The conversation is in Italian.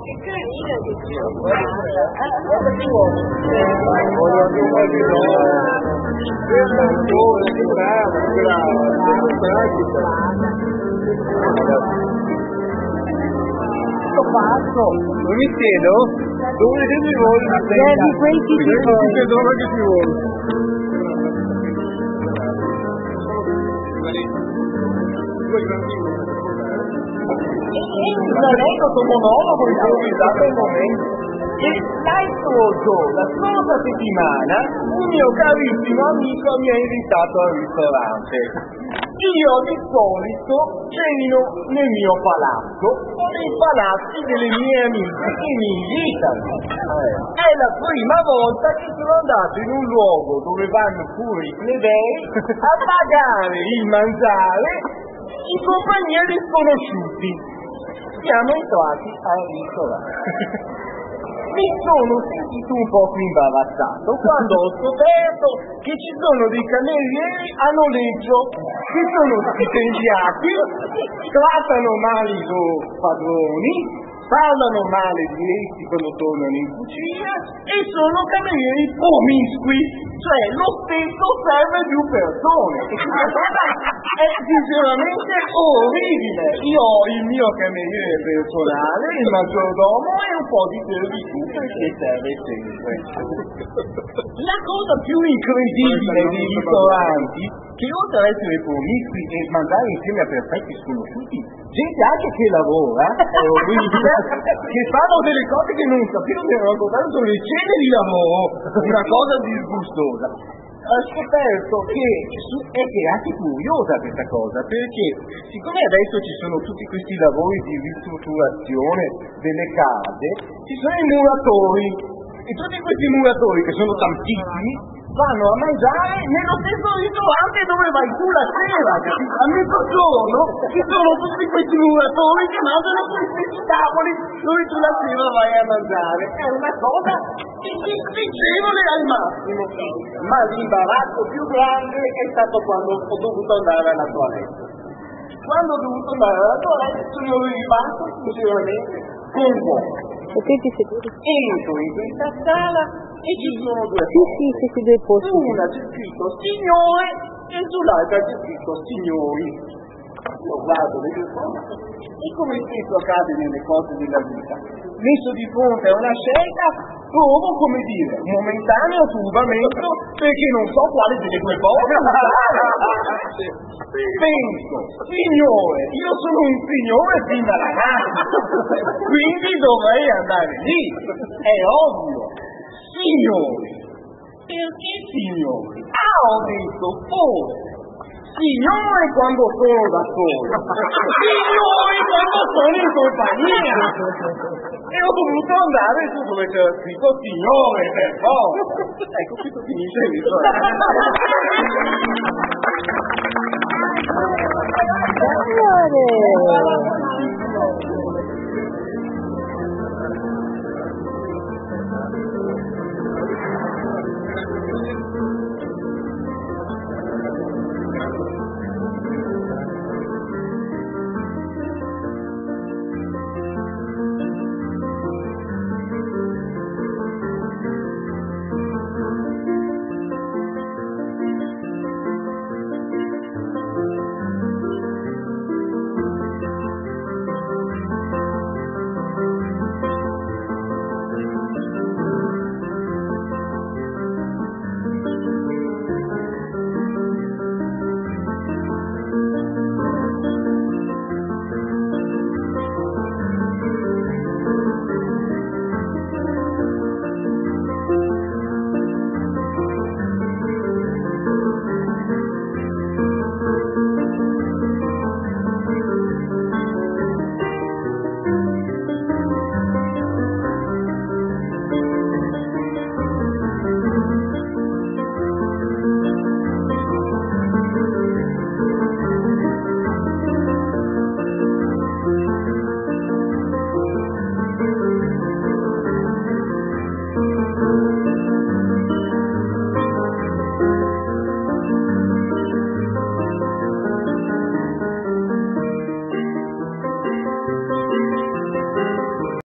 che carina che sia. Fatto, non mi chiedo dove siete voi? Di quei tipi dove che ci vuole. Non è questo monologo improvvisato al momento. E la scorsa settimana un mio carissimo amico mi ha invitato al ristorante. Io di solito ceno nel mio palazzo o nei palazzi delle mie amiche che mi invitano. È la prima volta che sono andato in un luogo dove vanno pure i plebei a pagare il mangiare in compagnia di sconosciuti. Siamo entrati al ristorante. Mi sono sentito un po' imbarazzato quando ho scoperto che ci sono dei camerieri a noleggio che sono stipendiati, trattano male i loro padroni, parlano male di essi quando tornano in cucina e sono camerieri promiscui, cioè lo stesso serve più persone. È sinceramente orribile. Io ho il mio cameriere personale, il maggiordomo e un po' di servitù perché serve sempre. La cosa più incredibile dei ristoranti, che oltre ad essere promiscui e mangiare insieme a perfetti sconosciuti, gente anche che lavora, è orribile, che fanno delle cose che non sapevo che erano raccontate sulle cene di lavoro, una cosa disgustosa. Ho scoperto che è anche curiosa questa cosa, perché siccome adesso ci sono tutti questi lavori di ristrutturazione delle case, ci sono i muratori, e tutti questi muratori, che sono tantissimi, vanno a mangiare nello stesso ristorante dove vai tu la sera. A mezzogiorno ci sono tutti questi muratori che mangiano sui stessi tavoli dove tu la sera vai a mangiare. È una cosa indescrivibile al massimo. Ma l'imbarazzo più grande è stato quando ho dovuto andare alla toilette. Quando ho dovuto andare alla toilette sono rimasto sinceramente sconvolto. Entro in questa sala e ci sono due posti. Sì, due posti. Una c'è scritto signore e sull'altra c'è scritto signori. Io guardo le due cose e come spesso accade nelle cose della vita, messo di fronte a una scelta, provo, come dire, un momentaneo turbamento perché non so quale delle due cose penso, signore, io sono un signore fin dalla nascita, quindi dovrei andare lì, è ovvio. Signori, perché signori? Ho detto forse. Signore quando sono da solo, signori quando sono in compagnia. E ho dovuto andare su dove c'era scritto signore, per forza. Ecco, questo finisce il ristorante.